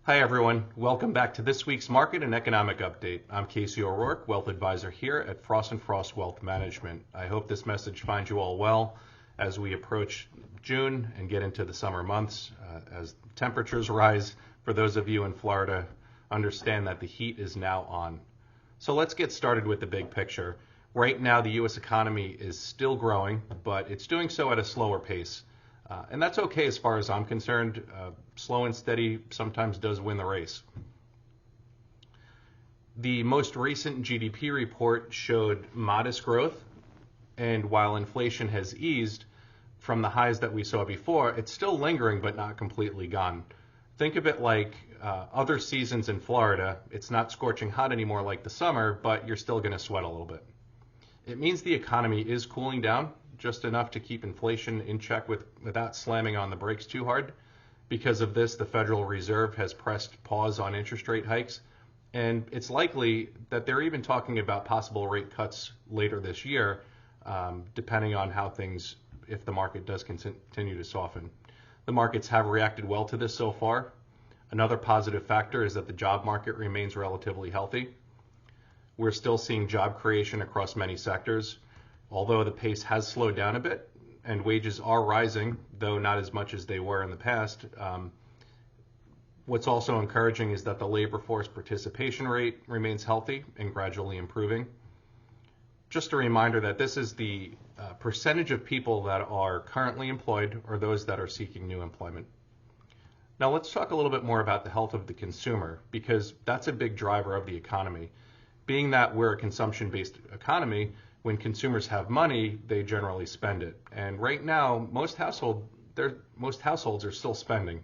Hi everyone, welcome back to this week's Market and Economic Update. I'm Casey O'Rourke, Wealth Advisor here at Fross and Fross Wealth Management. I hope this message finds you all well as we approach June and get into the summer months. As temperatures rise, for those of you in Florida, understand that the heat is now on. So let's get started with the big picture. Right now, the U.S. economy is still growing, but it's doing so at a slower pace. And that's okay as far as I'm concerned. Slow and steady sometimes does win the race. The most recent GDP report showed modest growth, and while inflation has eased from the highs that we saw before, it's still lingering but not completely gone. Think of it like other seasons in Florida. It's not scorching hot anymore like the summer, but you're still going to sweat a little bit. It means the economy is cooling down, just enough to keep inflation in check without slamming on the brakes too hard. Because of this, the Federal Reserve has pressed pause on interest rate hikes, and it's likely that they're even talking about possible rate cuts later this year, depending on how things, if the market does continue to soften. The markets have reacted well to this so far. Another positive factor is that the job market remains relatively healthy. We're still seeing job creation across many sectors, although the pace has slowed down a bit and wages are rising, though not as much as they were in the past. What's also encouraging is that the labor force participation rate remains healthy and gradually improving. Just a reminder that this is the percentage of people that are currently employed or those that are seeking new employment. Now let's talk a little bit more about the health of the consumer, because that's a big driver of the economy. Being that we're a consumption-based economy, when consumers have money, they generally spend it. And right now, most households are still spending.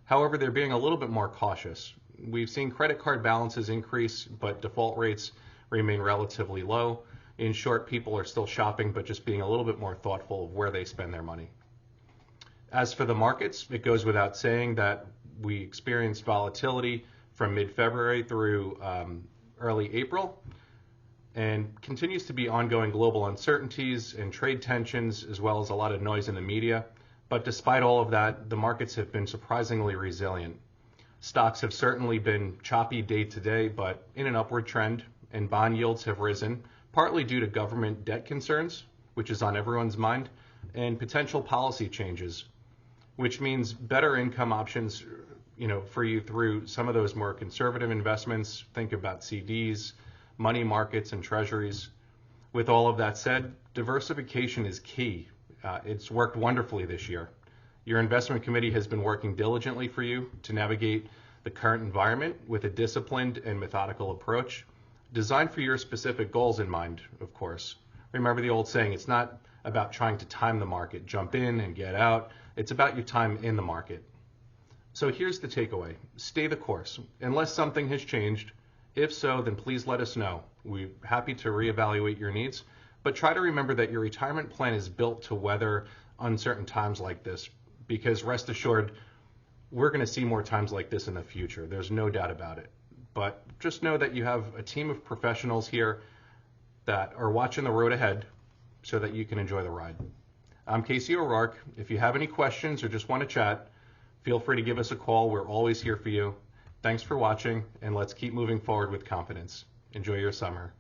However, they're being a little bit more cautious. We've seen credit card balances increase, but default rates remain relatively low. In short, people are still shopping, but just being a little bit more thoughtful of where they spend their money. As for the markets, it goes without saying that we experienced volatility from mid-February through early April, and continues to be ongoing global uncertainties and trade tensions, as well as a lot of noise in the media. But despite all of that, the markets have been surprisingly resilient. Stocks have certainly been choppy day to day, but in an upward trend, and bond yields have risen, partly due to government debt concerns, which is on everyone's mind, and potential policy changes, which means better income options, for you through some of those more conservative investments. Think about CDs, money markets, and treasuries. With all of that said, diversification is key. It's worked wonderfully this year. Your investment committee has been working diligently for you to navigate the current environment with a disciplined and methodical approach, designed for your specific goals in mind, of course. Remember the old saying, it's not about trying to time the market, jump in and get out. It's about your time in the market. So here's the takeaway. Stay the course. Unless something has changed, if so, then please let us know. We're happy to reevaluate your needs, but try to remember that your retirement plan is built to weather uncertain times like this, because rest assured, we're going to see more times like this in the future. There's no doubt about it. But just know that you have a team of professionals here that are watching the road ahead so that you can enjoy the ride. I'm Casey O'Rourke. If you have any questions or just want to chat, feel free to give us a call. We're always here for you. Thanks for watching, and let's keep moving forward with confidence. Enjoy your summer.